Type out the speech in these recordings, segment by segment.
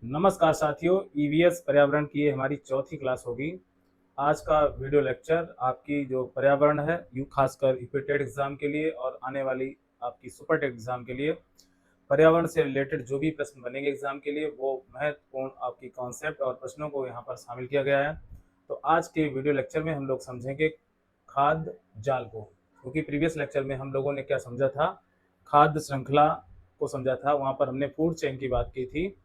नमस्कार साथियों, ईवीएस पर्यावरण की ये हमारी चौथी क्लास होगी। आज का वीडियो लेक्चर आपकी जो पर्यावरण है, यू खासकर यूपीटेट एग्जाम के लिए और आने वाली आपकी सुपर टेट एग्जाम के लिए पर्यावरण से रिलेटेड जो भी प्रश्न बनेंगे एग्जाम के लिए, वो महत्वपूर्ण आपकी कॉन्सेप्ट और प्रश्नों को यहाँ पर शामिल किया गया है। तो आज के वीडियो लेक्चर में हम लोग समझेंगे खाद्य जाल को, क्योंकि प्रीवियस लेक्चर में हम लोगों ने क्या समझा था, खाद्य श्रृंखला को समझा था। वहाँ पर हमने फूड चेन की बात की थी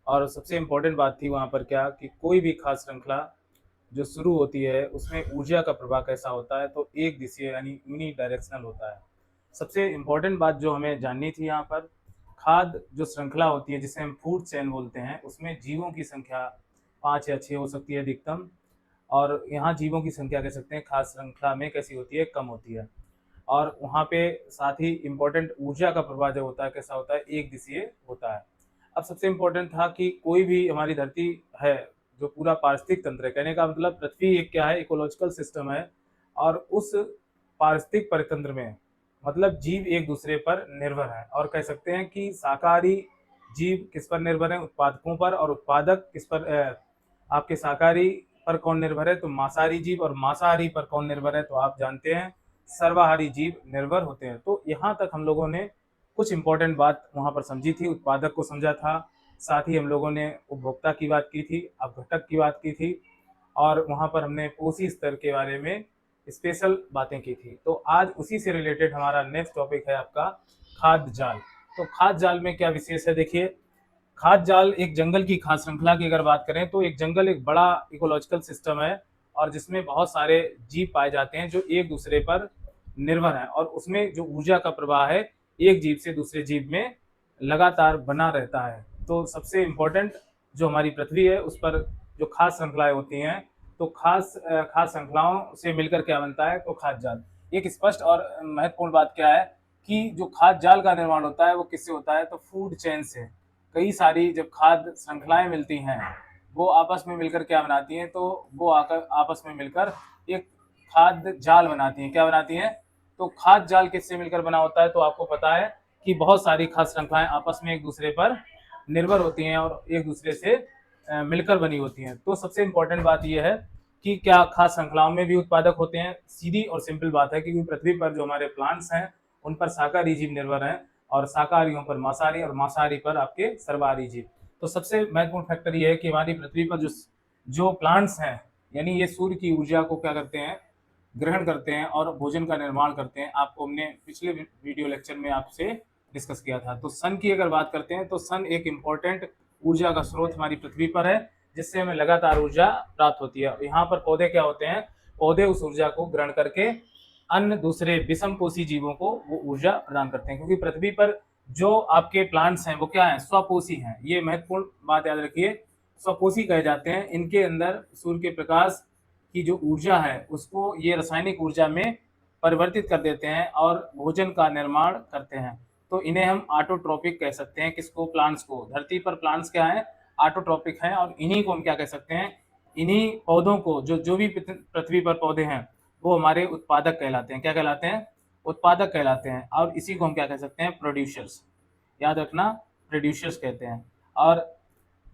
और सबसे इम्पोर्टेंट बात थी वहाँ पर क्या कि कोई भी खाद्य श्रृंखला जो शुरू होती है उसमें ऊर्जा का प्रवाह कैसा होता है, तो एक दिशीय यानी यूनी डायरेक्शनल होता है। सबसे इम्पोर्टेंट बात जो हमें जाननी थी यहाँ पर, खाद्य जो श्रृंखला होती है जिसे हम फूड चेन बोलते हैं, उसमें जीवों की संख्या 5 या 6 हो सकती है अधिकतम। और यहाँ जीवों की संख्या कह सकते हैं खाद्य श्रृंखला में कैसी होती है, कम होती है। और वहाँ पे साथ ही इम्पोर्टेंट ऊर्जा का प्रवाह जो होता है कैसा होता है, एक दिशीय होता है। अब सबसे इम्पोर्टेंट था कि कोई भी हमारी धरती है जो पूरा पारिस्थितिक तंत्र है, कहने का मतलब पृथ्वी एक क्या है, इकोलॉजिकल सिस्टम है। और उस पारिस्थितिक परितंत्र में मतलब जीव एक दूसरे पर निर्भर है, और कह सकते हैं कि शाकाहारी जीव किस पर निर्भर है, उत्पादकों पर, और उत्पादक किस पर आपके शाकाहारी पर कौन निर्भर है, तो मांसाहारी जीव। और मांसाहारी पर कौन निर्भर है, तो आप जानते हैं सर्वाहारी जीव निर्भर होते हैं। तो यहाँ तक हम लोगों ने कुछ इंपॉर्टेंट बात वहाँ पर समझी थी, उत्पादक को समझा था, साथ ही हम लोगों ने उपभोक्ता की बात की थी, अपघटक की बात की थी, और वहाँ पर हमने पोषी स्तर के बारे में स्पेशल बातें की थी। तो आज उसी से रिलेटेड हमारा नेक्स्ट टॉपिक है आपका खाद्य जाल। तो खाद्य जाल में क्या विशेष है, देखिए, खाद्य जाल एक जंगल की खाद्य श्रृंखला की अगर बात करें तो एक जंगल एक बड़ा इकोलॉजिकल सिस्टम है, और जिसमें बहुत सारे जीव पाए जाते हैं जो एक दूसरे पर निर्भर है, और उसमें जो ऊर्जा का प्रवाह है एक जीव से दूसरे जीव में लगातार बना रहता है। तो सबसे इम्पोर्टेंट जो हमारी पृथ्वी है उस पर जो खाद्य श्रृंखलाएं होती हैं, तो खाद्य श्रृंखलाओं से मिलकर क्या बनता है, तो खाद्य जाल। एक स्पष्ट और महत्वपूर्ण बात क्या है कि जो खाद्य जाल का निर्माण होता है वो किससे होता है, तो फूड चेन से। कई सारी जब खाद्य श्रृंखलाएं मिलती हैं वो आपस में मिलकर क्या बनाती हैं, तो वो आकर आपस में मिलकर एक खाद्य जाल बनाती हैं। क्या बनाती हैं, तो खाद्य जाल किससे मिलकर बना होता है, तो आपको पता है कि बहुत सारी खाद्य श्रृंखलाएं आपस में एक दूसरे पर निर्भर होती हैं और एक दूसरे से मिलकर बनी होती हैं। तो सबसे इम्पोर्टेंट बात यह है कि क्या खाद्य श्रृंखलाओं में भी उत्पादक होते हैं। सीधी और सिंपल बात है, क्योंकि पृथ्वी पर जो हमारे प्लांट्स हैं उन पर शाकाहारी जीव निर्भर हैं, और शाकाहारियों पर मांसाहारी, और मांसाहारी पर आपके सर्वाहारी जीव। तो सबसे महत्वपूर्ण फैक्टर ये है कि हमारी पृथ्वी पर जो जो प्लांट्स हैं, यानी ये सूर्य की ऊर्जा को क्या करते हैं, ग्रहण करते हैं और भोजन का निर्माण करते हैं। आपको हमने पिछले वीडियो लेक्चर में आपसे डिस्कस किया था। तो सन की अगर बात करते हैं तो सन एक इम्पोर्टेंट ऊर्जा का स्रोत हमारी पृथ्वी पर है, जिससे हमें लगातार ऊर्जा प्राप्त होती है। यहाँ पर पौधे क्या होते हैं, पौधे उस ऊर्जा को ग्रहण करके अन्य दूसरे विषमपोषी जीवों को वो ऊर्जा प्रदान करते हैं, क्योंकि पृथ्वी पर जो आपके प्लांट्स हैं वो क्या है, स्वपोषी हैं। ये महत्वपूर्ण बात याद रखिए, स्वपोषी कहे जाते हैं। इनके अंदर सूर्य के प्रकाश की जो ऊर्जा है उसको ये रासायनिक ऊर्जा में परिवर्तित कर देते हैं और भोजन का निर्माण करते हैं। तो इन्हें हम ऑटोट्रॉपिक कह सकते हैं। किसको, प्लांट्स को। धरती पर प्लांट्स क्या है, ऑटोट्रॉपिक हैं, और इन्हीं को हम क्या कह सकते हैं, इन्हीं पौधों को, जो जो भी पृथ्वी पर पौधे हैं वो हमारे उत्पादक कहलाते हैं। क्या कहलाते हैं, उत्पादक कहलाते हैं। और इसी को हम क्या कह सकते हैं, प्रोड्यूसर्स। याद रखना, प्रोड्यूसर्स कहते हैं। और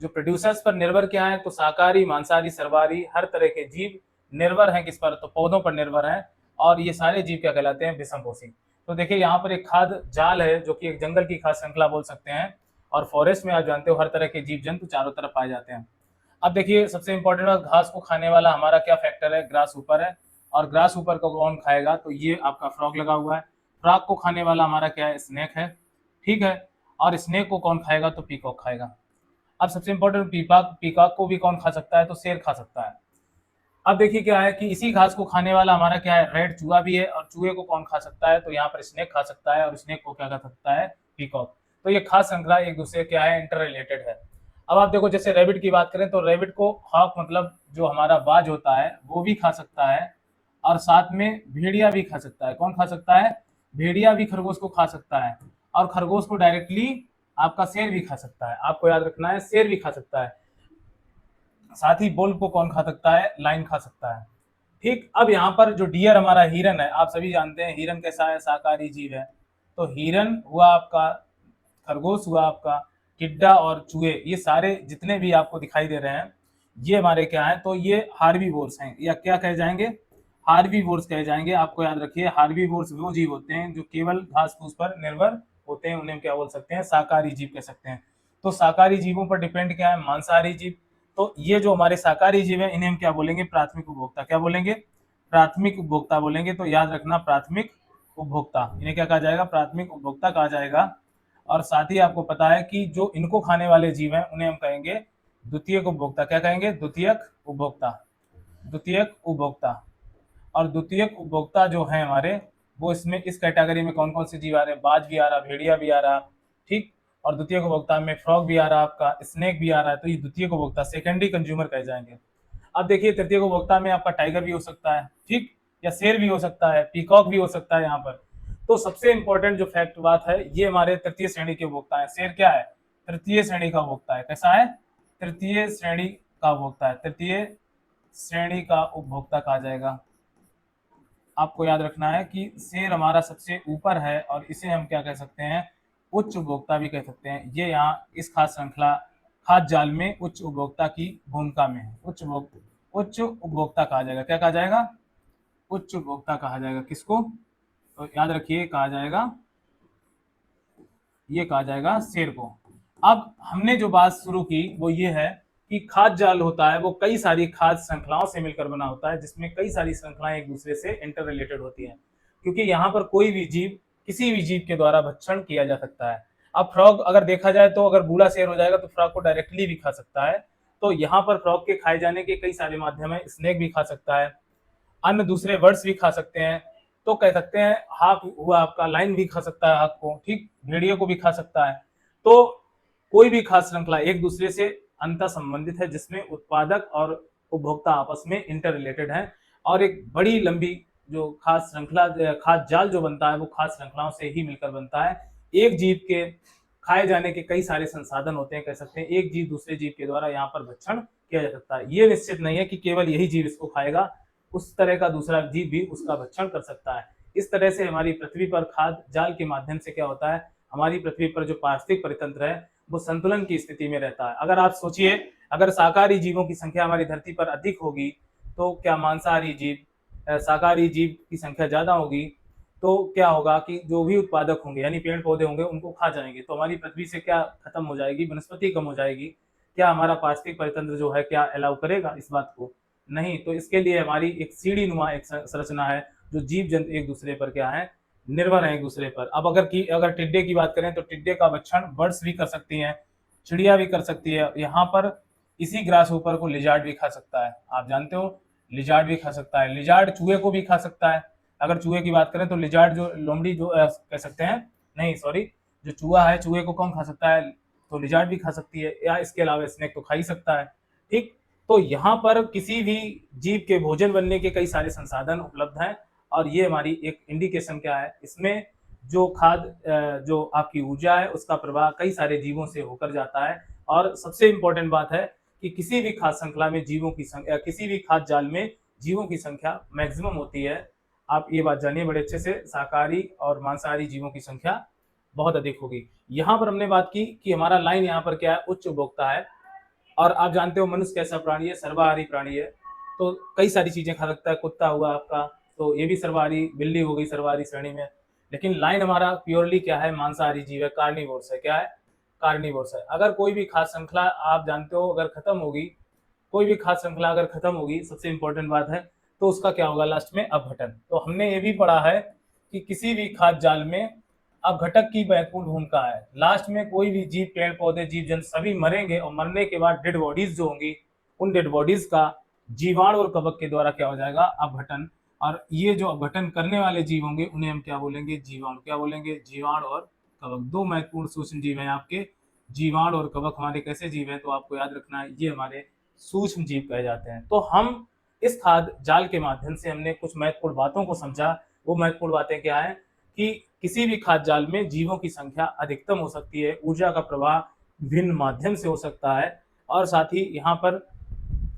जो प्रोड्यूसर्स पर निर्भर क्या है, तो शाकाहारी, मांसाहारी, सर्वाहारी हर तरह के जीव निर्भर हैं किस पर, तो पौधों पर निर्भर हैं। और ये सारे जीव क्या कहलाते हैं, विषमपोषी। तो देखिए यहाँ पर एक खाद्य जाल है जो कि एक जंगल की खाद्य श्रृंखला बोल सकते हैं। और फॉरेस्ट में आप जानते हो हर तरह के जीव जंतु चारों तरफ पाए जाते हैं। अब देखिए सबसे इंपॉर्टेंट बात, घास को खाने वाला हमारा क्या फैक्टर है, ग्रास ऊपर है। और ग्रास ऊपर को कौन खाएगा, तो ये आपका फ्रॉग लगा हुआ है। फ्रॉग को खाने वाला हमारा क्या है, स्नेक है। ठीक है। और स्नेक को कौन खाएगा, तो पीकॉक खाएगा। अब सबसे इंपॉर्टेंट, पीकॉक को भी कौन खा सकता है, तो शेर खा सकता है। अब देखिए क्या है कि इसी घास को खाने वाला हमारा क्या है, रेड चूहा भी है। और चूहे को कौन खा सकता है, तो यहाँ पर स्नेक खा सकता है, और स्नेक को क्या खा सकता है, पीकॉक। तो ये खास श्रृंखला एक दूसरे क्या है, इंटर रिलेटेड है। अब आप देखो, जैसे रैबिट की बात करें तो रैबिट को हॉक मतलब जो हमारा बाज होता है वो भी खा सकता है, और साथ में भेड़िया भी खा सकता है। कौन खा सकता है, भेड़िया भी खरगोश को खा सकता है। और खरगोश को डायरेक्टली आपका शेर भी खा सकता है। आपको याद रखना है, शेर भी खा सकता है। साथ ही बुल को कौन खा सकता है, लाइन खा सकता है। ठीक। अब यहाँ पर जो डियर हमारा हिरन है, आप सभी जानते हैं हिरन कैसा है, शाकाहारी जीव है। तो हिरन हुआ आपका, खरगोश हुआ आपका, टिड्डा और चूहे, ये सारे जितने भी आपको दिखाई दे रहे हैं ये हमारे क्या है, तो ये हार्बीवोर्स हैं, या क्या कहे जाएंगे, हार्बीवोर्स कहे जाएंगे। आपको याद रखिए हार्बीवोर्स वो जीव होते हैं जो केवल घास फूस पर निर्भर होते हैं, उन्हें हम क्या बोल सकते हैं, शाकाहारी जीव कह सकते हैं। तो शाकाहारी जीवों पर डिपेंड क्या है, मांसाहारी जीव। तो ये जो हमारे शाकाहारी जीव है इन्हें हम क्या बोलेंगे, प्राथमिक उपभोक्ता। क्या बोलेंगे, प्राथमिक उपभोक्ता बोलेंगे। तो याद रखना प्राथमिक उपभोक्ता, इन्हें क्या कहा जाएगा, प्राथमिक उपभोक्ता कहा जाएगा। और साथ ही आपको पता है कि जो इनको खाने वाले जीव हैं उन्हें हम कहेंगे द्वितीयक उपभोक्ता। क्या कहेंगे, द्वितीयक उपभोक्ता, द्वितीयक उपभोक्ता। और द्वितीयक उपभोक्ता जो है हमारे, वो इसमें इस कैटेगरी में कौन कौन से जीव आ रहे हैं, बाज भी आ रहा, भेड़िया भी आ रहा, ठीक। और द्वितीयक उपभोक्ता में फ्रॉग भी आ रहा, आपका स्नेक भी आ रहा है। तो ये द्वितीयक उपभोक्ता, सेकेंडरी कंज्यूमर कहे जाएंगे। अब देखिए तृतीयक उपभोक्ता में आपका टाइगर भी हो सकता है, ठीक, या शेर भी हो सकता है, पीकॉक भी हो सकता है यहाँ पर। तो सबसे इंपॉर्टेंट जो फैक्ट बात है, ये हमारे तृतीय श्रेणी के उपभोक्ता है। शेर क्या है, तृतीय श्रेणी का उपभोक्ता है। कैसा है, तृतीय श्रेणी का उपभोक्ता है, तृतीय श्रेणी का उपभोक्ता कहा जाएगा। आपको याद रखना है कि शेर हमारा सबसे ऊपर है और इसे हम क्या कह सकते हैं, उच्च उपभोक्ता भी कह सकते हैं। ये यहाँ इस खास श्रृंखला खाद्य जाल में उच्च उपभोक्ता की भूमिका में है। उच्च उपभोक्ता कहा जाएगा। क्या कहा जाएगा, उच्च उपभोक्ता कहा जाएगा। किसको, तो याद रखिए कहा जाएगा, ये कहा जाएगा शेर को। अब हमने जो बात शुरू की वो ये है कि खाद्य जाल होता है वो कई सारी खाद्य श्रृंखलाओं से मिलकर बना होता है, जिसमें कई सारी श्रृंखलाएं एक दूसरे से इंटर रिलेटेड होती हैं, क्योंकि यहाँ पर कोई भी जीव किसी भी जीव के द्वारा भक्षण किया जा सकता है। अब फ्रॉग अगर देखा जाए तो अगर बूढ़ा शेर हो जाएगा तो फ्रॉग को डायरेक्टली भी खा सकता है। तो यहाँ पर फ्रॉग के खाए जाने के कई सारे माध्यम है। स्नेक भी खा सकता है, अन्य दूसरे बर्ड्स भी खा सकते हैं। तो कह सकते हैं हाक हुआ आपका, लाइन भी खा सकता है हाक को, ठीक, भेड़िए को भी खा सकता है। तो कोई भी खाद्य श्रृंखला एक दूसरे से अंतर संबंधित है, जिसमें उत्पादक और उपभोक्ता आपस में इंटर रिलेटेड है। और एक बड़ी लंबी जो खाद्य श्रृंखला, खाद्य जाल जो बनता है वो खाद्य श्रृंखलाओं से ही मिलकर बनता है। एक जीव के खाए जाने के कई सारे संसाधन होते हैं, कह सकते हैं एक जीव दूसरे जीव के द्वारा यहाँ पर भक्षण किया जा सकता है। ये निश्चित नहीं है कि केवल यही जीव इसको खाएगा, उस तरह का दूसरा जीव भी उसका भक्षण कर सकता है। इस तरह से हमारी पृथ्वी पर खाद्य जाल के माध्यम से क्या होता है, हमारी पृथ्वी पर जो पारिस्थितिक परितंत्र है वो संतुलन की स्थिति में रहता है। अगर आप सोचिए, अगर शाकाहारी जीवों की संख्या हमारी धरती पर अधिक होगी तो क्या मांसाहारी जीव, शाकाहारी जीव की संख्या ज्यादा होगी तो क्या होगा कि जो भी उत्पादक होंगे यानी पेड़ पौधे होंगे उनको खा जाएंगे। तो हमारी पृथ्वी से क्या खत्म हो जाएगी, वनस्पति कम हो जाएगी। क्या हमारा पारिस्थितिक परितंत्र जो है क्या अलाउ करेगा इस बात को, नहीं। तो इसके लिए हमारी एक सीढ़ी नुमा एक संरचना है, जो जीव जंतु एक दूसरे पर क्या है, निर्भर है एक दूसरे पर। अब अगर टिड्डे की बात करें तो टिड्डे का भक्षण बर्ड्स भी कर सकती हैं, चिड़िया भी कर सकती है। यहाँ पर इसी ग्रास ऊपर को लिजार्ड भी खा सकता है, आप जानते हो, लिजार्ड भी खा सकता है। लिजार्ड चूहे को भी खा सकता है। अगर चूहे की बात करें तो लिजार्ड जो लोमड़ी जो कह सकते हैं, नहीं सॉरी, जो चूहा है चूहे को कौन खा सकता है, तो लिजार्ड भी खा सकती है, या इसके अलावा स्नेक तो खा ही सकता है, ठीक। तो यहाँ पर किसी भी जीव के भोजन बनने के कई सारे संसाधन उपलब्ध हैं। और ये हमारी एक इंडिकेशन क्या है, इसमें जो खाद्य जो आपकी ऊर्जा है उसका प्रवाह कई सारे जीवों से होकर जाता है। और सबसे इंपॉर्टेंट बात है कि किसी भी खाद्य श्रृंखला में जीवों की संख्या, किसी भी खाद्य जाल में जीवों की संख्या मैक्सिमम होती है। आप ये बात जानिए बड़े अच्छे से, शाकाहारी और मांसाहारी जीवों की संख्या बहुत अधिक होगी। यहाँ पर हमने बात की कि हमारा लाइन यहाँ पर क्या है, उच्च उपभोक्ता है। और आप जानते हो मनुष्य कैसा प्राणी है, सर्वाहारी प्राणी है। तो कई सारी चीजें खा सकता है, कुत्ता हुआ आपका, तो ये भी सर्वाहारी, बिल्ली हो गई सर्वाहारी श्रेणी में। लेकिन लाइन हमारा प्योरली क्या है, मांसाहारी जीव है, कार्निवोर्स है। क्या है, कार्निवोर्स है। अगर कोई भी खाद्य श्रृंखला आप जानते हो अगर खत्म होगी, कोई भी खाद्य श्रृंखला अगर खत्म होगी, सबसे इंपॉर्टेंट बात है, तो उसका क्या होगा, लास्ट में अपघटन। तो हमने ये भी पढ़ा है कि किसी भी खाद्य जाल में अपघटक की महत्वपूर्ण भूमिका है। लास्ट में कोई भी जीव, पेड़ पौधे, जीव जंतु सभी मरेंगे और मरने के बाद डेड बॉडीज जो होंगी, उन डेड बॉडीज का जीवाणु और कवक के द्वारा क्या हो जाएगा, अपघटन। और ये जो अपघटन करने वाले जीव होंगे उन्हें हम क्या बोलेंगे, जीवाणु। क्या बोलेंगे, जीवाणु और कवक। दो महत्वपूर्ण सूक्ष्म जीव हैं आपके, जीवाणु और कवक हमारे कैसे जीव हैं, तो आपको याद रखना है ये हमारे सूक्ष्म जीव कहे जाते हैं। तो हम इस खाद्य जाल के माध्यम से हमने कुछ महत्वपूर्ण बातों को समझा। वो महत्वपूर्ण बातें क्या है कि किसी भी खाद्य जाल में जीवों की संख्या अधिकतम हो सकती है, ऊर्जा का प्रवाह विभिन्न माध्यम से हो सकता है। और साथ ही यहाँ पर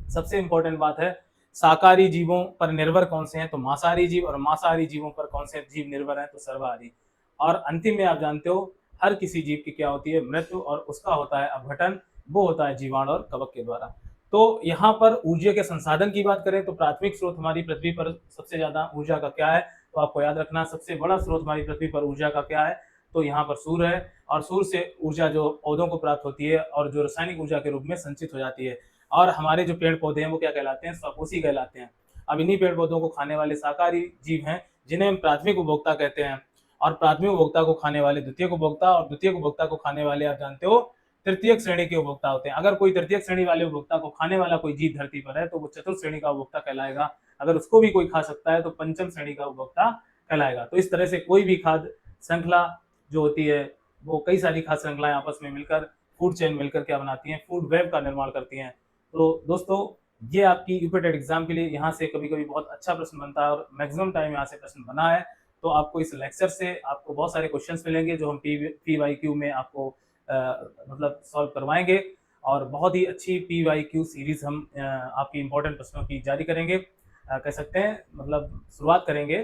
सबसे इंपॉर्टेंट बात है, शाकाहारी जीवों पर निर्भर कौन से हैं, तो मांसाहारी जीव, और मांसाहारी जीवों पर कौन से जीव निर्भर हैं, तो सर्वाहारी। और अंतिम में आप जानते हो हर किसी जीव की क्या होती है, मृत्यु, और उसका होता है अपघटन, वो होता है जीवाणु और कवक के द्वारा। तो यहाँ पर ऊर्जा के संसाधन की बात करें तो प्राथमिक स्रोत हमारी पृथ्वी पर सबसे ज्यादा ऊर्जा का क्या है, तो आपको याद रखना सबसे बड़ा स्रोत हमारी पृथ्वी पर ऊर्जा का क्या है, तो यहाँ पर सूर्य है। और सूर्य से ऊर्जा जो पौधों को प्राप्त होती है और जो रासायनिक ऊर्जा के रूप में संचित हो जाती है। और हमारे जो पेड़ पौधे हैं वो क्या कहलाते हैं, स्वपोषी कहलाते हैं। अब इन्हीं पेड़ पौधों को खाने वाले शाकाहारी जीव हैं जिन्हें हम प्राथमिक उपभोक्ता कहते हैं। और प्राथमिक उपभोक्ता को खाने वाले द्वितीयक उपभोक्ता, और द्वितीयक उपभोक्ता को खाने वाले आप जानते हो तृतीयक श्रेणी के उपभोक्ता होते हैं। अगर कोई तृतीयक श्रेणी वाले उपभोक्ता को खाने वाला कोई जीव धरती पर है तो वो चतुर्थ श्रेणी का उपभोक्ता कहलाएगा। अगर उसको भी कोई खा सकता है तो पंचम श्रेणी का उपभोक्ता कहलाएगा। तो इस तरह से कोई भी खाद्य श्रृंखला जो होती है वो कई सारी खाद्य श्रृंखलाएं आपस में मिलकर फूड चेन मिलकर क्या बनाती हैं, फूड वेब का निर्माण करती हैं। तो दोस्तों ये आपकी यूपीटेट एग्जाम के लिए यहाँ से कभी कभी बहुत अच्छा प्रश्न बनता है और मैक्सिमम टाइम यहाँ से प्रश्न बना है। तो आपको इस लेक्चर से आपको बहुत सारे क्वेश्चंस मिलेंगे जो हम PYQ में आपको मतलब सॉल्व करवाएंगे। और बहुत ही अच्छी PYQ सीरीज हम आपकी इंपॉर्टेंट प्रश्नों की जारी करेंगे, कह सकते हैं मतलब शुरुआत करेंगे,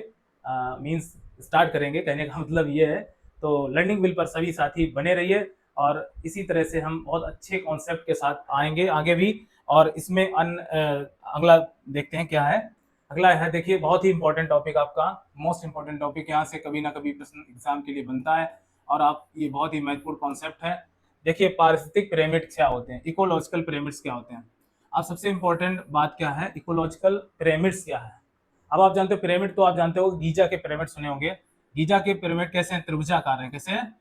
मीन्स स्टार्ट करेंगे, कहने का मतलब ये है। तो लर्निंग व्हील पर सभी साथी बने रहिए और इसी तरह से हम बहुत अच्छे कॉन्सेप्ट के साथ आएंगे आगे भी। और इसमें अगला देखते हैं क्या है। अगला है देखिए बहुत ही इंपॉर्टेंट टॉपिक, आपका मोस्ट इंपॉर्टेंट टॉपिक, यहाँ से कभी ना कभी प्रश्न एग्जाम के लिए बनता है और आप ये बहुत ही महत्वपूर्ण कॉन्सेप्ट है। देखिए पारिस्थितिक पिरामिड क्या होते हैं, इकोलॉजिकल पिरामिड्स क्या होते हैं। अब सबसे इंपॉर्टेंट बात क्या है, इकोलॉजिकल पिरामिड्स क्या है। अब आप जानते हो पिरामिड, तो आप जानते हो गीजा के पिरामिड सुने होंगे। गीजा के पिरामिड कैसे हैं, त्रिभुजाकार है। कैसे हैं,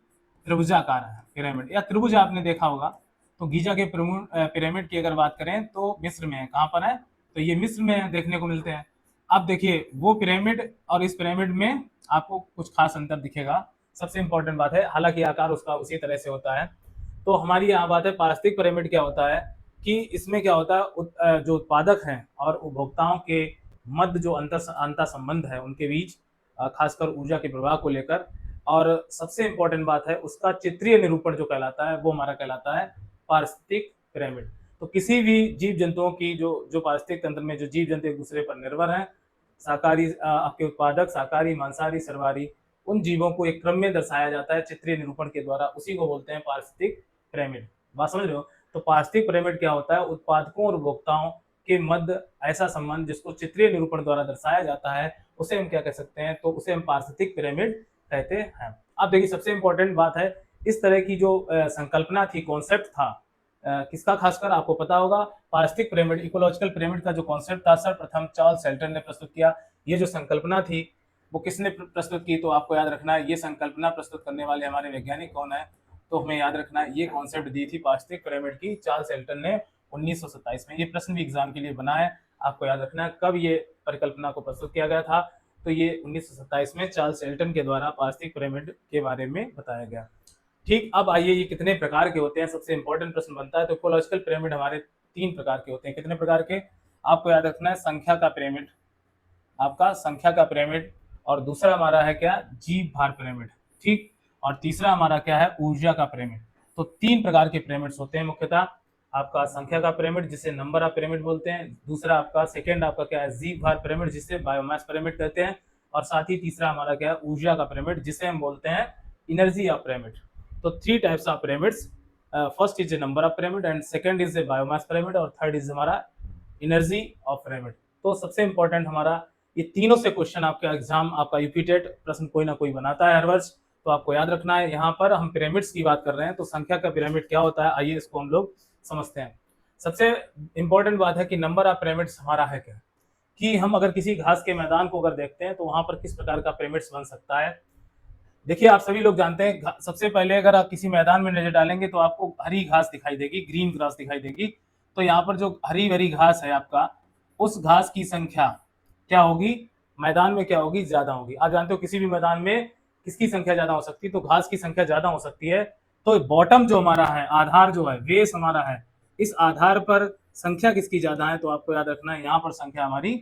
त्रिभुजाकार है पिरामिड, या त्रिभुज आपने देखा होगा। तो गीजा के पिरामिड की अगर बात करें तो मिस्र में है। कहाँ पर है, तो ये मिस्र में देखने को मिलते हैं। अब देखिए वो पिरामिड और इस पिरामिड में आपको कुछ खास अंतर दिखेगा। सबसे इंपॉर्टेंट बात है, हालांकि आकार उसका उसी तरह से होता है। तो हमारी यहाँ बात है पारिस्थितिक पिरामिड क्या होता है कि इसमें क्या होता है, जो उत्पादक हैं और उपभोक्ताओं के मध्य जो अंतर संबंध है उनके बीच, खासकर ऊर्जा के प्रवाह को लेकर। और सबसे इंपॉर्टेंट बात है उसका चित्रीय निरूपण जो कहलाता है वो हमारा कहलाता है पारिस्थितिक पिरामिड। तो किसी भी जीव जंतुओं की जो पारिस्थितिक तंत्र में जो जीव जंतु एक दूसरे पर निर्भर हैं, शाकाहारी आपके उत्पादक, शाकाहारी, मांसाहारी, सर्वाहारी, उन जीवों को एक क्रम में दर्शाया जाता है चित्रीय निरूपण के द्वारा, उसी को बोलते हैं पारिस्थितिक पिरामिड। बात समझ रहे हो। तो पारिस्थितिक पिरामिड क्या होता है, उत्पादकों और उपभोक्ताओं के मध्य ऐसा संबंध जिसको चित्रीय निरूपण द्वारा दर्शाया जाता है, उसे हम क्या कह सकते हैं, तो उसे हम पारिस्थितिक पिरामिड कहते हैं। अब देखिए सबसे इंपॉर्टेंट बात है, इस तरह की जो संकल्पना थी, कॉन्सेप्ट था, किसका, खासकर आपको पता होगा पारिस्थितिक पिरामिड, इकोलॉजिकल पिरामिड का जो कॉन्सेप्ट था सर्वप्रथम चार्ल्स शेल्टन ने प्रस्तुत किया। ये जो संकल्पना थी वो किसने प्रस्तुत की, तो आपको याद रखना है ये संकल्पना प्रस्तुत करने वाले हमारे वैज्ञानिक कौन है, तो हमें याद रखना है ये कॉन्सेप्ट दी थी पारिस्थितिक पिरामिड की चार्ल्स शेल्टन ने 1927 में। ये प्रश्न भी एग्जाम के लिए बना है, आपको याद रखना है कब ये परिकल्पना को प्रस्तुत किया गया था, तो ये 1927 में चार्ल्स शेल्टन के द्वारा पारिस्थितिक पिरामिड के बारे में बताया गया। ठीक, अब आइए ये कितने प्रकार के होते हैं, सबसे इंपॉर्टेंट प्रश्न बनता है। तो इकोलॉजिकल पिरामिड हमारे 3 प्रकार के होते हैं। कितने प्रकार के, आपको याद रखना है संख्या का पिरामिड, आपका संख्या का पिरामिड, और दूसरा हमारा है क्या, जीव भार पिरामिड, ठीक, और तीसरा हमारा क्या है, ऊर्जा का पिरामिड। तो 3 प्रकार के पिरामिड्स होते हैं मुख्यतः। आपका संख्या का पिरामिड जिसे नंबर ऑफ पिरामिड बोलते हैं, दूसरा आपका सेकेंड आपका क्या है, जीव भार पिरामिड जिसे बायोमास पिरामिड कहते हैं, और साथ ही तीसरा हमारा क्या है, ऊर्जा का पिरामिड जिसे हम बोलते हैं एनर्जी ऑफ पिरामिड। तो 3 types of pyramids, first is a number of pyramid and second is a biomass pyramid और थर्ड इज हमारा एनर्जी ऑफ पिरामिड। तो सबसे इंपॉर्टेंट हमारा ये तीनों से क्वेश्चन आपका एग्जाम, आपका यूपीटेट प्रश्न कोई ना कोई बनाता है हर वर्ष। तो आपको याद रखना है, यहाँ पर हम पिरामिड्स की बात कर रहे हैं, तो संख्या का पिरामिड क्या होता है, आइए इसको हम लोग समझते हैं। सबसे इंपॉर्टेंट बात है कि नंबर ऑफ पिरामिड्स हमारा है क्या, कि हम अगर किसी घास के मैदान को अगर देखते हैं तो वहां पर किस प्रकार का पिरामिड्स बन सकता है। देखिए आप सभी लोग जानते हैं, सबसे पहले अगर आप किसी मैदान में नजर डालेंगे तो आपको हरी घास दिखाई देगी, ग्रीन ग्रास दिखाई देगी। तो यहाँ पर जो हरी भरी घास है आपका, उस घास की संख्या क्या होगी, मैदान में क्या होगी, ज्यादा होगी। आप जानते हो किसी भी मैदान में किसकी संख्या ज्यादा हो सकती है, तो घास की संख्या ज्यादा हो सकती है। तो बॉटम जो हमारा है, आधार जो है, बेस हमारा है, इस आधार पर संख्या किसकी ज्यादा है, तो आपको याद रखना है यहाँ पर संख्या हमारी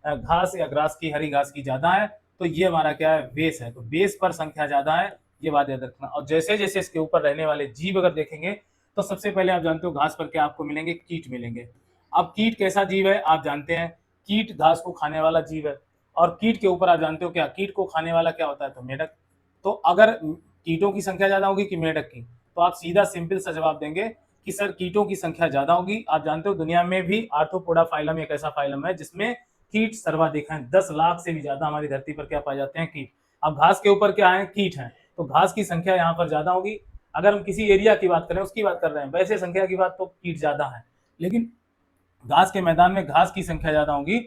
घास या ग्रास की, हरी घास की ज्यादा है। तो ये हमारा क्या है, बेस है, तो बेस पर संख्या ज्यादा है, ये बात याद रखना। और जैसे जैसे इसके ऊपर रहने वाले जीव अगर देखेंगे तो सबसे पहले आप जानते हो घास पर क्या आपको मिलेंगे, कीट मिलेंगे। अब कीट कैसा जीव है, आप जानते हैं कीट घास को खाने वाला जीव है। और कीट के ऊपर आप जानते हो क्या, कीट को खाने वाला क्या होता है, तो मेढक। तो अगर कीटों की संख्या ज्यादा होगी कि मेढक की? तो आप सीधा सिंपल सा जवाब देंगे कि सर कीटों की संख्या ज्यादा होगी। आप जानते हो दुनिया में भी आर्थ्रोपोडा फाइलम एक ऐसा फाइलम है जिसमें कीट सर्वाधिक हैं। 10 लाख से भी ज्यादा हमारी धरती पर क्या पाए जाते हैं? कीट। अब घास के ऊपर क्या है? कीट है। तो घास की संख्या यहाँ पर ज्यादा होगी। अगर हम किसी एरिया की बात करें, उसकी बात कर रहे हैं, वैसे संख्या की बात तो कीट ज्यादा है, लेकिन घास के मैदान में घास की संख्या ज्यादा होगी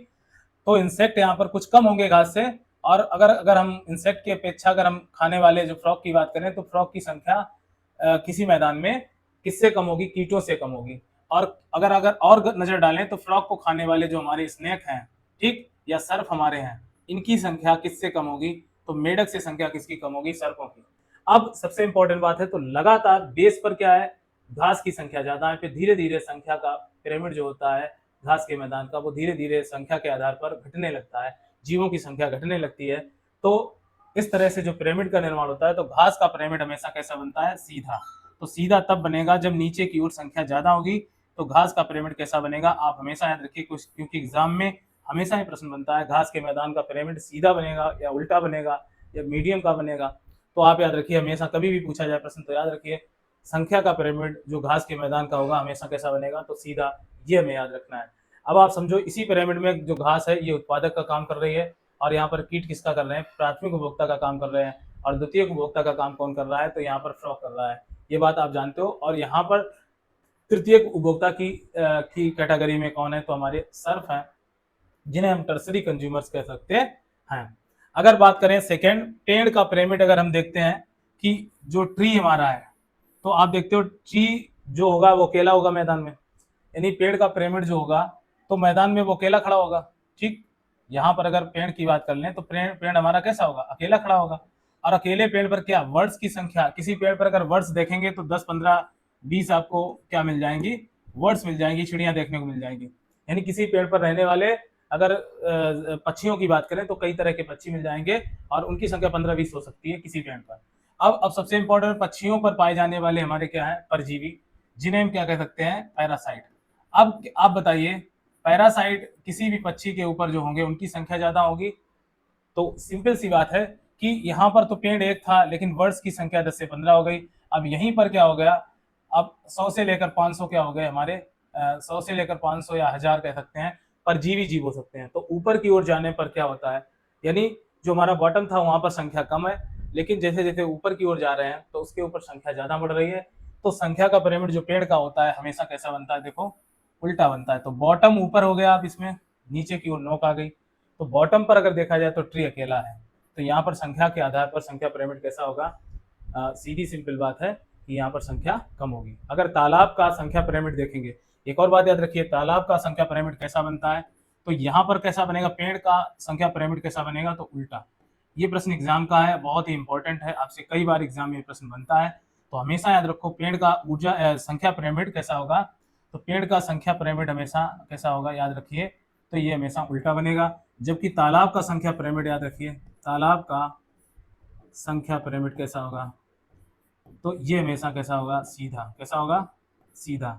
तो इंसेक्ट यहाँ पर कुछ कम होंगे घास से। और अगर अगर हम इंसेक्ट की अपेक्षा अगर हम खाने वाले जो फ्रॉग की बात करें तो फ्रॉग की संख्या किसी मैदान में किससे कम होगी? कीटों से कम होगी। और अगर अगर और नजर डालें तो फ्रॉग को खाने वाले जो हमारे स्नेक हैं, ठीक, या सर्फ हमारे हैं, इनकी संख्या किससे कम होगी? तो मेढक से संख्या किसकी कम होगी? सर्पों की। अब सबसे इंपॉर्टेंट बात है, तो लगातार बेस पर क्या है? घास की संख्या ज्यादा है, फिर धीरे धीरे संख्या का पिरामिड जो होता है घास के मैदान का, वो धीरे धीरे संख्या के आधार पर घटने लगता है, जीवों की संख्या घटने लगती है। तो इस तरह से जो पिरामिड का निर्माण होता है, तो घास का पिरामिड हमेशा कैसा बनता है? सीधा। तो सीधा तब बनेगा जब नीचे की ओर संख्या ज्यादा होगी। तो घास का पिरामिड कैसा बनेगा? आप हमेशा याद रखिए, कुछ क्योंकि एग्जाम में हमेशा ही प्रश्न बनता है घास के मैदान का पिरामिड सीधा बनेगा या उल्टा बनेगा या मीडियम का बनेगा। तो आप याद रखिए, हमेशा कभी भी पूछा जाए प्रश्न तो याद रखिए संख्या का पिरामिड जो घास के मैदान का होगा हमेशा कैसा बनेगा? तो सीधा। ये हमें याद रखना है। अब आप समझो इसी पिरामिड में जो घास है ये उत्पादक का काम कर रही है और यहाँ पर कीट किसका कर रहे हैं? प्राथमिक उपभोक्ता का काम कर रहे हैं। और द्वितीय उपभोक्ता का काम कौन कर रहा है? तो यहाँ पर फ्रॉग कर रहा है। ये बात आप जानते हो। और यहाँ पर तृतीय उपभोक्ता की कैटेगरी में कौन है? तो हमारे सर्फ हैं, जिन्हें हम टर्सरी कंज्यूमर्स कह सकते हैं। अगर बात करें सेकेंड, पेड़ का पिरामिड अगर हम देखते हैं कि जो ट्री हमारा है, तो आप देखते हो ट्री जो होगा वो अकेला होगा मैदान में, यानी पेड़ का पिरामिड जो होगा तो मैदान में वो अकेला खड़ा होगा। ठीक, यहाँ पर अगर पेड़ की बात कर लें तो पेड़ पेड़ हमारा कैसा होगा? अकेला खड़ा होगा। और अकेले पेड़ पर क्या वर्ड्स की संख्या? किसी पेड़ पर अगर वर्ड्स देखेंगे तो 10 15 20 आपको क्या मिल जाएंगी? वर्ड्स मिल जाएंगी, चिड़िया देखने को मिल जाएंगी। यानी किसी पेड़ पर रहने वाले अगर पक्षियों की बात करें तो कई तरह के पक्षी मिल जाएंगे और उनकी संख्या 15-20 हो सकती है किसी पेड़ पर। अब सबसे इंपॉर्टेंट, पक्षियों पर पाए जाने वाले हमारे क्या है? परजीवी, जिन्हें हम क्या कह सकते हैं? पैरासाइट। अब आप बताइए, पैरासाइट किसी भी पक्षी के ऊपर जो होंगे उनकी संख्या ज्यादा होगी। तो सिंपल सी बात है कि यहाँ पर तो पेड़ एक था लेकिन वर्ड्स की संख्या 10 से 15 हो गई। अब यहीं पर क्या हो गया? अब 100 से लेकर 500 क्या हो गए हमारे? 100 से लेकर 500 या 1000 कह सकते हैं परजीवी जीव हो सकते हैं। तो ऊपर की ओर जाने पर क्या होता है? यानी जो हमारा बॉटम था वहां पर संख्या कम है, लेकिन जैसे जैसे ऊपर की ओर जा रहे हैं तो उसके ऊपर संख्या ज्यादा बढ़ रही है। तो संख्या का पिरामिड जो पेड़ का होता है हमेशा कैसा बनता है? देखो, उल्टा बनता है। तो बॉटम ऊपर हो गया, अब इसमें नीचे की ओर नोक आ गई। तो बॉटम पर अगर देखा जाए तो ट्री अकेला है, तो यहाँ पर संख्या के आधार पर संख्या पिरामिड कैसा होगा? सीधी सिंपल बात है कि यहाँ पर संख्या कम होगी। अगर तालाब का संख्या पिरामिड देखेंगे, एक और बात याद रखिए, तालाब का संख्या पिरामिड कैसा बनता है? तो यहाँ पर कैसा बनेगा? पेड़ का संख्या पिरामिड कैसा बनेगा? तो उल्टा। ये प्रश्न एग्जाम का है, बहुत ही इंपॉर्टेंट है, आपसे कई बार एग्जाम में प्रश्न बनता है। तो हमेशा याद रखो पेड़ का ऊर्जा संख्या पिरामिड कैसा होगा? तो पेड़ का संख्या पिरामिड हमेशा कैसा होगा? याद रखिए, तो ये हमेशा उल्टा बनेगा। जबकि तालाब का संख्या पिरामिड याद रखिए, तालाब का संख्या पिरामिड कैसा होगा? तो ये हमेशा कैसा होगा? सीधा। कैसा होगा? सीधा।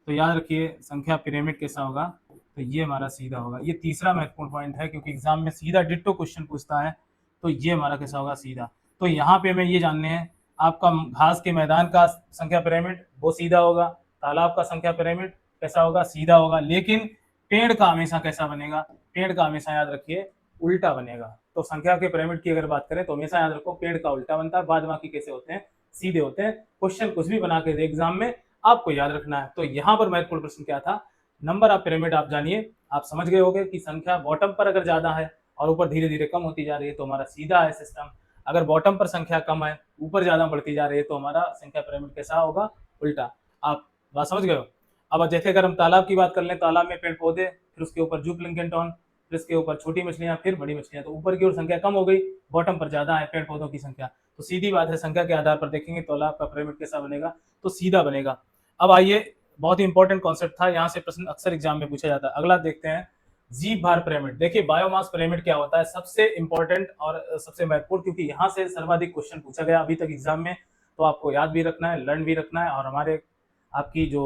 तो याद रखिए संख्या पिरामिड कैसा होगा? तो ये हमारा सीधा होगा। ये तीसरा महत्वपूर्ण पॉइंट है क्योंकि एग्जाम में सीधा डिट्टो क्वेश्चन पूछता है। तो ये हमारा कैसा होगा? सीधा। तो यहाँ पे हमें ये जानने हैं, आपका घास के मैदान का संख्या पिरामिड वो सीधा होगा, तालाब का संख्या पिरामिड कैसा होगा? सीधा होगा। लेकिन पेड़ का हमेशा कैसा बनेगा? पेड़ का हमेशा याद रखिए उल्टा बनेगा। तो संख्या के पिरामिड की अगर बात करें तो हमेशा याद रखो पेड़ का उल्टा बनता है, बाद बाकी कैसे होते हैं? सीधे होते हैं। क्वेश्चन कुछ भी बना के दे एग्जाम में, आपको याद रखना है। तो यहाँ पर महत्वपूर्ण प्रश्न क्या था? नंबर ऑफ पिरामिड आप जानिए, आप समझ गए होंगे कि संख्या बॉटम पर अगर ज्यादा है और ऊपर धीरे धीरे कम होती जा रही है तो हमारा सीधा है सिस्टम। अगर बॉटम पर संख्या कम है, ऊपर ज्यादा बढ़ती जा रही है तो हमारा संख्या पिरामिड कैसा होगा? उल्टा। आप बात समझ गए हो? अब जैसे अगर हम तालाब की बात कर लें, तालाब में पेड़ पौधे, फिर उसके ऊपर जूप्लिंकेटन, फिर इसके ऊपर छोटी मछलियां, फिर बड़ी मछलियां, तो ऊपर की ओर संख्या कम हो गई, बॉटम पर ज्यादा है पेड़ पौधों की संख्या। तो सीधी बात है संख्या के आधार पर देखेंगे तो तालाब का पिरामिड कैसा बनेगा? तो सीधा बनेगा। अब आइए, बहुत ही इंपॉर्टेंट कॉन्सेप्ट था, यहाँ से प्रश्न अक्सर एग्जाम में पूछा जाता है। अगला देखते हैं, जीव भार पिरामिड। देखिए बायोमास पिरामिड क्या होता है? सबसे इंपॉर्टेंट और सबसे महत्वपूर्ण, क्योंकि यहाँ से सर्वाधिक क्वेश्चन पूछा गया अभी तक एग्जाम में। तो आपको याद भी रखना है, लर्न भी रखना है, और हमारे आपकी जो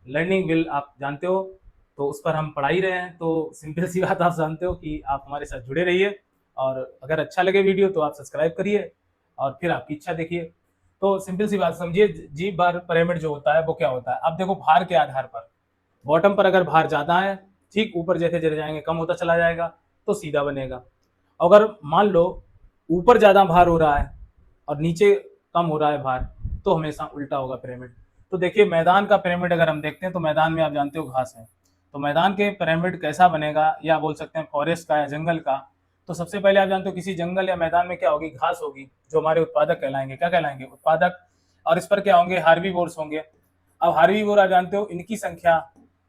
लर्निंग विल आप जानते हो तो उस पर हम पढ़ा ही रहे हैं। तो सिंपल सी बात आप जानते हो कि आप हमारे साथ जुड़े रहिए, और अगर अच्छा लगे वीडियो तो आप सब्सक्राइब करिए और फिर आपकी इच्छा देखिए। तो सिंपल सी बात समझिए, जी बार पिरामिड जो होता है वो क्या होता है। अब देखो भार के आधार पर, बॉटम पर अगर भार ज्यादा है, ठीक, ऊपर जैसे जैसे जाएंगे कम होता चला जाएगा, तो सीधा बनेगा। अगर मान लो ऊपर ज्यादा भार हो रहा है और नीचे कम हो रहा है भार, तो हमेशा उल्टा होगा पिरामिड। तो देखिए मैदान का पिरामिड अगर हम देखते हैं तो मैदान में आप जानते हो घास है, तो मैदान के पिरामिड कैसा बनेगा, या बोल सकते हैं फॉरेस्ट का या जंगल का। तो सबसे पहले आप जानते हो किसी जंगल या मैदान में क्या होगी, घास होगी, जो हमारे उत्पादक कहलाएंगे, क्या कहलाएंगे, उत्पादक। और इस पर क्या होंगे, हार्बीवोर्स होंगे। अब हार्बीवोर आप जानते हो इनकी संख्या,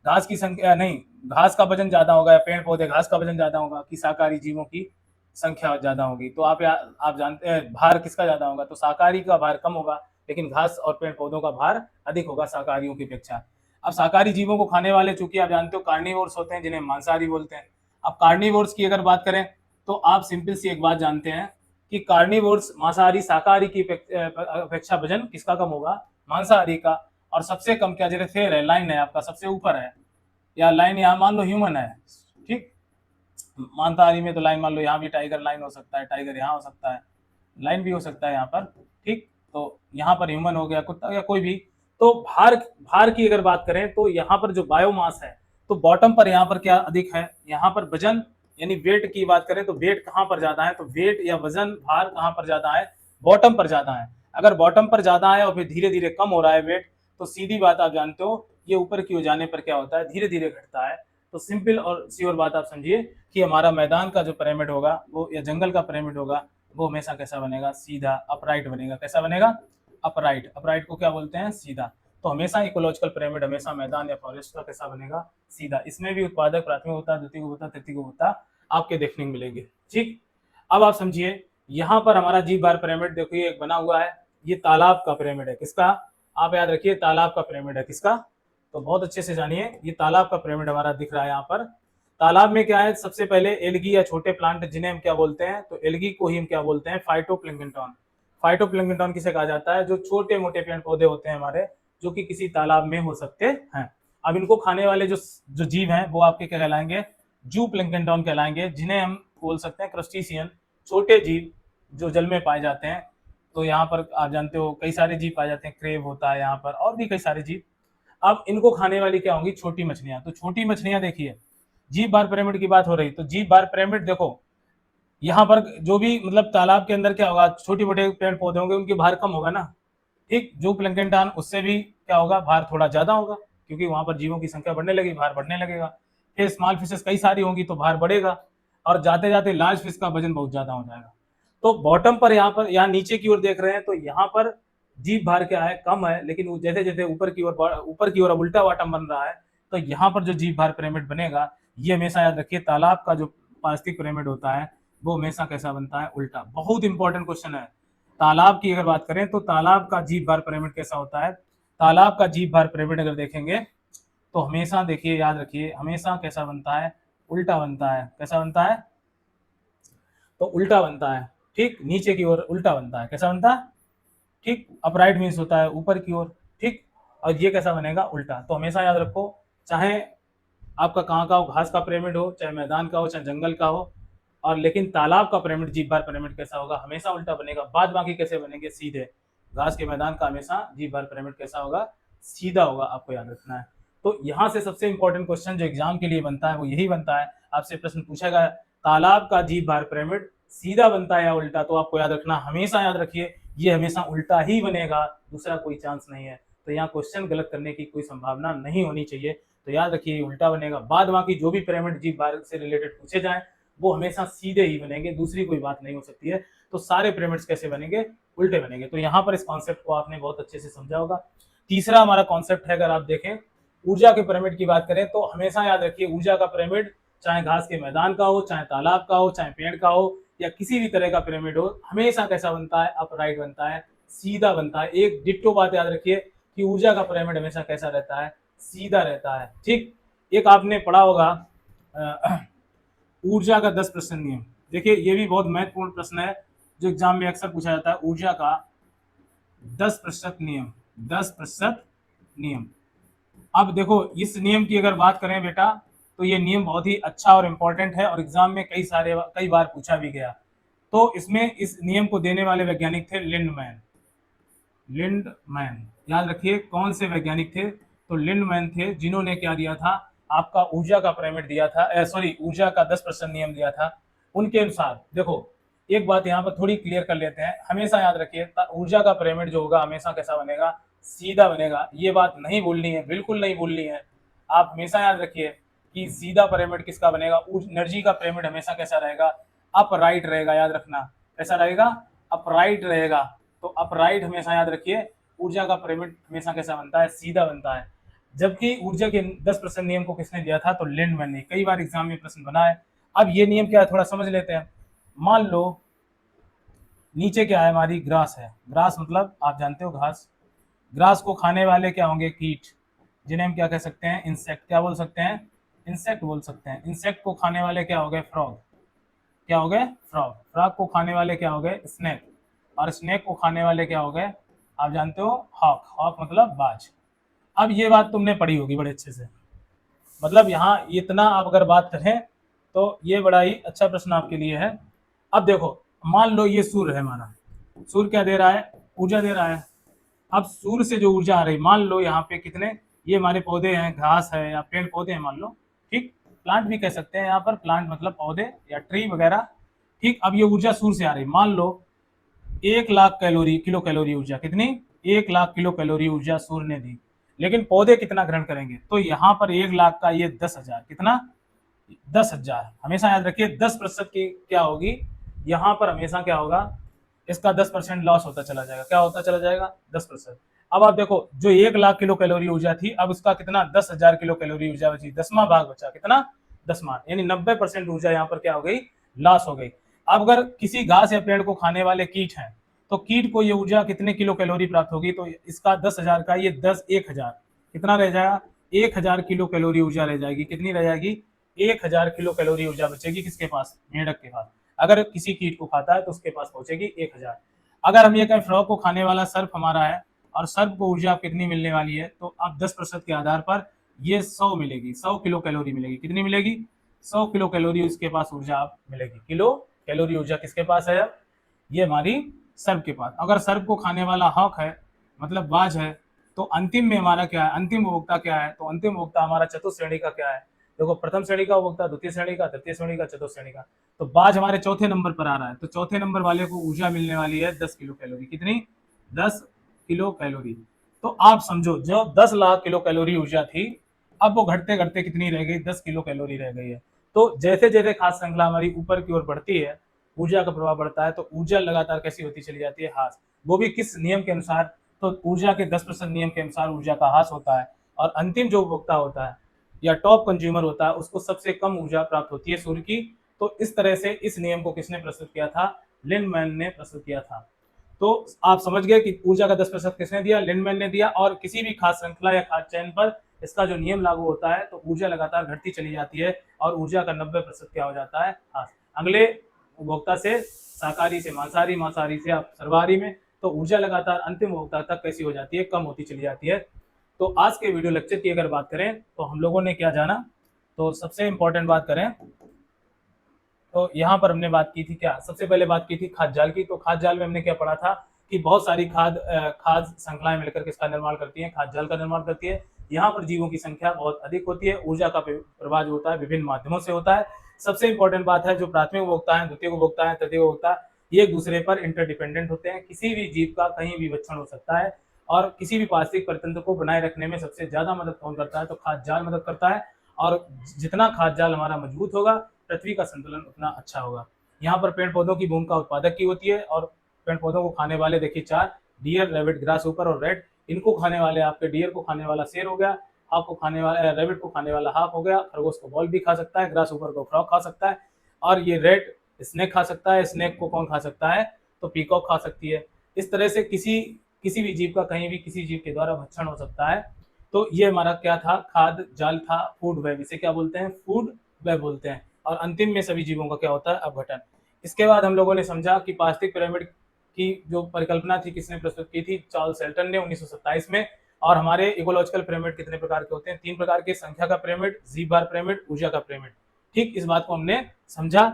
घास की संख्या नहीं, घास का वजन ज्यादा होगा, या पेड़ पौधे घास का वजन ज्यादा होगा कि शाकाहारी जीवों की संख्या ज्यादा होगी। तो आप जानते हैं भार किसका ज्यादा होगा, तो शाकाहारी का भार कम होगा, लेकिन घास और पेड़ पौधों का भार अधिक होगा शाकाहारियों की अपेक्षा। अब शाकाहारी जीवों को खाने वाले चूंकि आप जानते हो कार्निवोर्स होते हैं, जिन्हें मांसाहारी बोलते हैं। अब कार्निवोर्स की अगर बात करें तो आप सिंपल सी एक बात जानते हैं कि कार्निवोर्स मांसाहारी शाकाहारी की अपेक्षा वजन किसका कम होगा, मांसाहारी का। और सबसे कम क्या, जैसे फेयर है, लाइन है आपका सबसे ऊपर है, या लाइन यहाँ मान लो ह्यूमन है, ठीक, मांसाहारी में तो लाइन मान लो यहाँ भी टाइगर लाइन हो सकता है, टाइगर यहाँ हो सकता है, लाइन भी हो सकता है यहाँ पर, ठीक। तो यहाँ पर ह्यूमन हो गया, कुत्ता या कोई भी। तो भार भार की अगर बात करें तो यहाँ पर जो बायोमास है, तो बॉटम पर यहाँ पर क्या अधिक है, यहाँ पर वजन यानी वेट की बात करें तो वेट कहाँ पर ज्यादा है, तो वेट या वजन भार कहाँ पर ज्यादा है, बॉटम पर ज्यादा है। अगर बॉटम पर ज्यादा है और फिर धीरे धीरे कम हो रहा है वेट, तो सीधी बात आप जानते हो ये ऊपर की ओर जाने पर क्या होता है, धीरे धीरे घटता है। तो सिंपल और श्योर बात आप समझिए कि हमारा मैदान का जो पिरामिड होगा वो, या जंगल का पिरामिड होगा, वो हमेशा कैसा बनेगा, सीधा अपराइट बनेगा। कैसा बनेगा, अपराइट। अपराइट को क्या बोलते हैं, सीधा। तो हमेशा इकोलॉजिकल पिरामिड हमेशा मैदान या फॉरेस्ट का कैसा बनेगा, सीधा। इसमें भी उत्पादक प्राथमिक होता, द्वितीय होता, तृतीय होता आपके देखने को मिलेंगे, ठीक। अब आप समझिए यहाँ पर हमारा जी बार पिरामिड देखिए एक बना हुआ है, ये तालाब का पिरामिड है, किसका, आप याद रखिए तालाब का पिरामिड है, किसका। तो बहुत अच्छे से जानिए, ये तालाब का पिरामिड हमारा दिख रहा है यहाँ पर। तालाब में क्या है, सबसे पहले एल्गी या छोटे प्लांट जिन्हें हम क्या बोलते हैं, तो एल्गी को ही हम क्या बोलते हैं, फाइटोप्लैंक्टन। फाइटोप्लैंक्टन किसे कहा जाता है, जो छोटे मोटे पेड़ पौधे होते हैं हमारे, जो कि किसी तालाब में हो सकते हैं। अब इनको खाने वाले जो जो जीव हैं वो आपके क्या कहलाएंगे, जू प्लैंक्टन कहलाएंगे, जिन्हें हम बोल सकते हैं क्रस्टेशियन, छोटे जीव जो जल में पाए जाते हैं। तो यहाँ पर आप जानते हो कई सारे जीव पाए जाते हैं, क्रेब होता है यहाँ पर, और भी कई सारे जीव। अब इनको खाने वाली क्या होंगी, छोटी मछलियां। तो छोटी मछलियां देखिए, जीव बार पिरामिड की बात हो रही, तो जीव बार पिरामिड देखो यहाँ पर जो भी मतलब तालाब के अंदर क्या होगा, छोटे मोटे पेड़ पौधे होंगे, उनकी भार कम होगा ना, ठीक। जो प्लैंक्टन उससे भी क्या होगा, भार थोड़ा ज्यादा होगा, क्योंकि वहां पर जीवों की संख्या बढ़ने लगी, भार बढ़ने लगेगा। फिर स्मॉल फिशेस कई सारी होंगी तो भार बढ़ेगा, और जाते जाते लार्ज फिश का वजन बहुत ज्यादा हो जाएगा। तो बॉटम पर यहाँ पर, यहाँ नीचे की ओर देख रहे हैं तो यहाँ पर जीव भार क्या है, कम है, लेकिन जैसे जैसे ऊपर की ओर अब उल्टा बॉटम बन रहा है, तो यहाँ पर जो जीव भार पिरामिड बनेगा, ये हमेशा याद रखिए तालाब का जो पारिस्थितिक पिरामिड होता है वो हमेशा कैसा बनता है, उल्टा। बहुत इंपॉर्टेंट क्वेश्चन है। तालाब की अगर बात करें तो तालाब का जीव भार पिरामिड कैसा होता है, तालाब का जीव भार पिरामिड अगर देखेंगे तो हमेशा देखिए, याद रखिए, हमेशा कैसा बनता है, उल्टा बनता है। कैसा बनता है, तो उल्टा बनता है, ठीक, नीचे की ओर उल्टा बनता है। कैसा बनता है, ठीक, अपराइट मीन्स होता है ऊपर की ओर, ठीक। और ये कैसा बनेगा, उल्टा। तो हमेशा याद रखो, चाहे आपका कहाँ का हो, घास का पिरामिड हो, चाहे मैदान का हो, चाहे जंगल का हो, और लेकिन तालाब का पिरामिड, जीव भार पिरामिड कैसा होगा, हमेशा उल्टा बनेगा। बाद बाकी कैसे बनेंगे, सीधे। घास के मैदान का हमेशा जीव भार पिरामिड कैसा होगा, सीधा होगा, आपको याद रखना है। तो यहाँ से सबसे इंपॉर्टेंट क्वेश्चन जो एग्जाम के लिए बनता है वो यही बनता है, आपसे प्रश्न पूछेगा तालाब का जीव भार पिरामिड सीधा बनता है या उल्टा, तो आपको याद रखना, हमेशा याद रखिए ये हमेशा उल्टा ही बनेगा, दूसरा कोई चांस नहीं है। तो यहाँ क्वेश्चन गलत करने की कोई संभावना नहीं होनी चाहिए, तो याद रखिए उल्टा बनेगा। बाद बाकी जो भी पिरामिड जीव भार से रिलेटेड पूछे जाए वो हमेशा सीधे ही बनेंगे, दूसरी कोई बात नहीं हो सकती है। तो सारे पिरामिड्स कैसे बनेंगे, उल्टे बनेंगे। तो यहाँ पर इस कॉन्सेप्ट को आपने बहुत अच्छे से समझा होगा। तीसरा हमारा कॉन्सेप्ट है, अगर आप देखें ऊर्जा के पिरामिड की बात करें तो हमेशा याद रखिए ऊर्जा का पिरामिड चाहे घास के मैदान का हो, चाहे तालाब का हो, चाहे पेड़ का हो, या किसी भी तरह का पिरामिड हो, हमेशा कैसा बनता है, अपराइट बनता है, सीधा बनता है। एक डिट्टो बात याद रखिए कि ऊर्जा का पिरामिड हमेशा कैसा रहता है, सीधा रहता है, ठीक। एक आपने पढ़ा होगा ऊर्जा का 10% नियम। देखिए ये भी बहुत महत्वपूर्ण प्रश्न है जो एग्जाम में अक्सर पूछा जाता है, ऊर्जा का 10% नियम, 10% नियम। अब देखो इस नियम की अगर बात करें बेटा, तो ये नियम बहुत ही अच्छा और इम्पोर्टेंट है, और एग्जाम में कई बार पूछा भी गया। तो इसमें इस नियम को देने वाले वैज्ञानिक थे लिंडमैन। लिंडमैन, याद रखिए कौन से वैज्ञानिक थे, तो लिंडमैन थे, जिन्होंने क्या दिया था, आपका ऊर्जा का पिरामिड दिया था, सॉरी ऊर्जा का 10% नियम दिया था। उनके अनुसार देखो, एक बात यहाँ पर थोड़ी क्लियर कर लेते हैं, हमेशा याद रखिए ऊर्जा का पिरामिड जो होगा हमेशा कैसा बनेगा, सीधा बनेगा। ये बात नहीं भूलनी है, बिल्कुल नहीं भूलनी है। आप हमेशा याद रखिए कि सीधा पिरामिड किसका बनेगा, एनर्जी का पिरामिड हमेशा कैसा रहेगा, अपराइट रहेगा। याद रखना कैसा रहेगा, अपराइट रहेगा। तो अपराइट हमेशा याद रखिए, ऊर्जा का पिरामिड हमेशा कैसा बनता है, सीधा बनता है। जबकि ऊर्जा के 10% नियम को किसने दिया था, तो लिंडमैन ने। कई बार एग्जाम में प्रश्न बना है। अब ये नियम क्या है, थोड़ा समझ लेते हैं। मान लो नीचे क्या है, हमारी ग्रास है। ग्रास मतलब आप जानते हो घास। ग्रास को खाने वाले क्या होंगे, कीट, जिन्हें हम क्या कह सकते हैं, इंसेक्ट। क्या बोल सकते हैं, इंसेक्ट बोल सकते हैं। इंसेक्ट को खाने वाले क्या हो गए, फ्रॉग। क्या हो गए, फ्रॉग। फ्रॉग को खाने वाले क्या हो गए, स्नेक। और स्नेक को खाने वाले क्या हो गए, आप जानते हो, हॉक। हॉक मतलब बाज। अब ये बात तुमने पढ़ी होगी बड़े अच्छे से, मतलब यहाँ इतना आप अगर बात करें तो ये बड़ा ही अच्छा प्रश्न आपके लिए है। अब देखो, मान लो ये सूर्य है हमारा। सूर्य क्या दे रहा है, ऊर्जा दे रहा है। अब सूर्य से जो ऊर्जा आ रही, मान लो यहाँ पे कितने, ये हमारे पौधे हैं, घास है या पेड़ पौधे हैं, मान लो, ठीक। प्लांट भी कह सकते हैं यहाँ पर, प्लांट मतलब पौधे या ट्री वगैरह, ठीक। अब ये ऊर्जा सूर्य से आ रही, मान लो 1 लाख कैलोरी, किलो कैलोरी ऊर्जा, कितनी, 1 लाख किलो कैलोरी ऊर्जा सूर्य ने दी। लेकिन पौधे कितना ग्रहण करेंगे, तो यहाँ पर 1 लाख का ये 10,000, कितना, 10,000। हमेशा याद रखिए 10% की क्या होगी, यहाँ पर हमेशा क्या होगा, इसका 10% लॉस होता चला जाएगा। क्या होता चला जाएगा, 10%। अब आप देखो, जो 1 लाख किलो कैलोरी ऊर्जा थी, अब उसका कितना, 10,000 किलो कैलोरी ऊर्जा बची, 10वां भाग बचा, कितना, 10वां, यानी 90% ऊर्जा यहाँ पर क्या हो गई, लॉस हो गई। अब अगर किसी घास या पेड़ को खाने वाले कीट हैं, तो कीट को ये ऊर्जा कितने किलो कैलोरी प्राप्त होगी, तो इसका 10,000 का ये 1,000 कितना रह जाएगा, 1,000 किलो कैलोरी ऊर्जा रह जाएगी। कितनी रह जाएगी, 1,000 किलो कैलोरी ऊर्जा बचेगी, किसके पास, मेढक के पास। अगर किसी कीट को खाता है तो उसके पास पहुंचेगी 1,000। अगर हम ये कहें फ्रॉग को खाने वाला सर्प हमारा है, और सर्प को ऊर्जा कितनी मिलने वाली है, तो अब 10% के आधार पर ये 100 मिलेगी, 100 किलो कैलोरी मिलेगी। कितनी मिलेगी, 100 किलो कैलोरी उसके पास ऊर्जा मिलेगी। किलो कैलोरी ऊर्जा किसके पास है, ये हमारी सर्प के पास। अगर सर्प को खाने वाला हॉक है, मतलब बाज है, तो अंतिम में हमारा क्या है, अंतिम उपभोक्ता क्या है, तो अंतिम उपभोक्ता हमारा चतुर्थ श्रेणी का क्या है, देखो, प्रथम श्रेणी का उपभोक्ता, द्वितीय श्रेणी का, तृतीय श्रेणी का, चतुर्थ श्रेणी का। तो बाज हमारे चौथे नंबर पर आ रहा है, तो चौथे नंबर वाले को ऊर्जा मिलने वाली है 10 किलो कैलोरी। कितनी, 10 किलो कैलोरी। तो आप समझो, जो 10 लाख किलो कैलोरी ऊर्जा थी, अब वो घटते घटते कितनी रह गई, 10 किलो कैलोरी रह गई है। तो जैसे जैसे खाद्य श्रृंखला हमारी ऊपर की ओर बढ़ती है, ऊर्जा का प्रभाव बढ़ता है, तो ऊर्जा लगातार कैसी होती चली जाती है, ह्रास। वो भी किस नियम के अनुसार, तो ऊर्जा के 10% नियम के अनुसार ऊर्जा का ह्रास होता है। और अंतिम जो उपभोक्ता होता है या टॉप कंज्यूमर होता है, उसको सबसे कम ऊर्जा प्राप्त होती है सूर्य की। तो इस तरह से इस नियम को किसने प्रस्तुत किया था, लिंडमैन ने प्रस्तुत किया था। तो आप समझ गए कि ऊर्जा का 10% किसने दिया, लिंडमैन ने दिया। और किसी भी खाद्य श्रृंखला या खाद्य चयन पर इसका जो नियम लागू होता है, तो ऊर्जा लगातार घटती चली जाती है और ऊर्जा का 90% क्या हो जाता है, ह्रास। अगले उपभोक्ता से शाकाहारी से मांसाहारी, मांसाहारी से आप सर्वाहारी में, तो ऊर्जा लगातार अंतिम उपभोक्ता तक कैसी हो जाती है, कम होती चली जाती है। तो आज के वीडियो लेक्चर की अगर बात करें, तो हम लोगों ने क्या जाना, तो सबसे इंपॉर्टेंट बात करें तो यहाँ पर हमने बात की थी क्या, सबसे पहले बात की थी खाद्य जाल की। तो खाद्य जाल में हमने क्या पढ़ा था कि बहुत सारी खाद्य श्रृंखलाएं मिलकर किसका निर्माण करती हैं, खाद्य जाल का निर्माण करती है। यहाँ पर जीवों की संख्या बहुत अधिक होती है। ऊर्जा का प्रवाह जो होता है विभिन्न माध्यमों से होता है। सबसे इंपॉर्टेंट बात है, जो प्राथमिक उपभोक्ता है, द्वितीय उपभोक्ता है, तृतीय उपभोक्ता, ये एक दूसरे पर इंटरडिपेंडेंट होते हैं। किसी भी जीव का कहीं भी विचरण हो सकता है, और किसी भी पारिस्थितिक परितंत्र को बनाए रखने में सबसे ज्यादा मदद कौन करता है, तो खाद्य जाल मदद करता है। और जितना खाद्य जाल हमारा मजबूत होगा, पृथ्वी का संतुलन उतना अच्छा होगा। यहाँ पर पेड़ पौधों की भूमिका उत्पादक की होती है, और पेड़ पौधों को खाने वाले देखिए 4, डियर, रेबिट, ग्रास ऊपर और रेड। इनको खाने वाले आपके डियर को खाने वाला शेर हो गया, हाक को खाने वाला, रेबिट को खाने वाला हाक हो गया, खरगोश को बॉल भी खा सकता है, ग्रास ऊपर को फ्रॉग खा सकता है, और ये रेड स्नेक खा सकता है। स्नेक को कौन खा सकता है, तो पीकॉक खा सकती है। इस तरह से किसी भी जीव का कहीं भी किसी जीव के द्वारा भक्षण हो सकता है। तो ये हमारा क्या था, खाद्य जाल था, फूड वेब, इसे क्या बोलते हैं, फूड वेब बोलते हैं। और अंतिम में सभी जीवों का क्या होता है, अपघटन। इसके बाद हम लोगों ने समझा कि पारिस्थितिक पिरामिड की जो परिकल्पना थी किसने प्रस्तुत की थी, चार्ल्स शेल्टन ने 1927 में। और हमारे इकोलॉजिकल पिरामिड कितने प्रकार के होते हैं, 3 प्रकार के, संख्या का पिरामिड, जीव भार पिरामिड, ऊर्जा का पिरामिड। ठीक, इस बात को हमने समझा।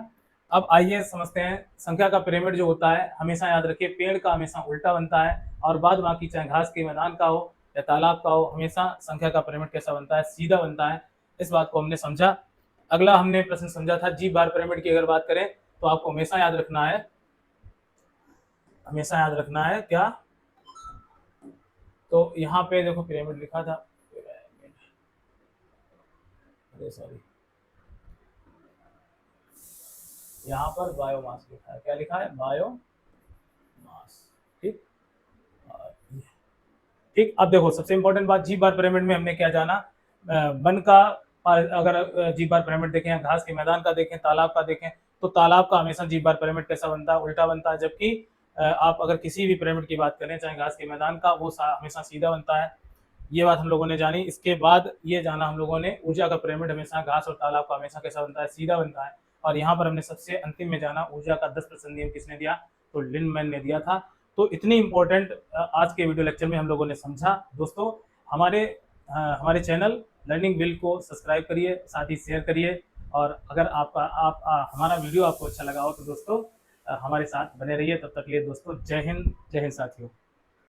अब आइए समझते हैं संख्या का पिरामिड जो होता है, हमेशा याद रखिए पेड़ का हमेशा उल्टा बनता है, और बाद बाकी चाहे घास के मैदान का हो या तालाब का हो, हमेशा संख्या का पिरामिड कैसा बनता है, सीधा बनता है। इस बात को हमने समझा। अगला हमने प्रश्न समझा था जी बार पिरामिड की अगर बात करें तो आपको हमेशा याद रखना है, हमेशा याद रखना है क्या, तो यहाँ पे देखो पिरामिड लिखा था, अरे सॉरी, यहाँ पर बायोमास लिखा है, क्या लिखा है, बायोमास। ठीक, ठीक। अब देखो सबसे इंपॉर्टेंट बात, जी बार पिरामिड में हमने क्या जाना, वन का, अगर जी बार पिरामिड देखें, घास के मैदान का देखें, तालाब का देखें, तो तालाब का हमेशा जी बार पिरामिड कैसा बनता है, उल्टा बनता है। जबकि आप अगर किसी भी पिरामिड की बात करें, चाहे घास के मैदान का, वो हमेशा सीधा बनता है। ये बात हम लोगों ने जानी। इसके बाद ये जाना हम लोगों ने, ऊर्जा का पिरामिड हमेशा घास और तालाब का हमेशा कैसा बनता है, सीधा बनता है। और यहाँ पर हमने सबसे अंतिम में जाना ऊर्जा का 10% नियम किसने दिया, तो लिंडमैन ने दिया था। तो इतनी इंपॉर्टेंट आज के वीडियो लेक्चर में हम लोगों ने समझा। दोस्तों हमारे हमारे चैनल लर्निंग विल को सब्सक्राइब करिए, साथ ही शेयर करिए, और अगर आपका हमारा वीडियो आपको अच्छा लगा हो तो दोस्तों हमारे साथ बने रहिए। तब तक के लिए दोस्तों जय हिंद, जय हिंद साथियों।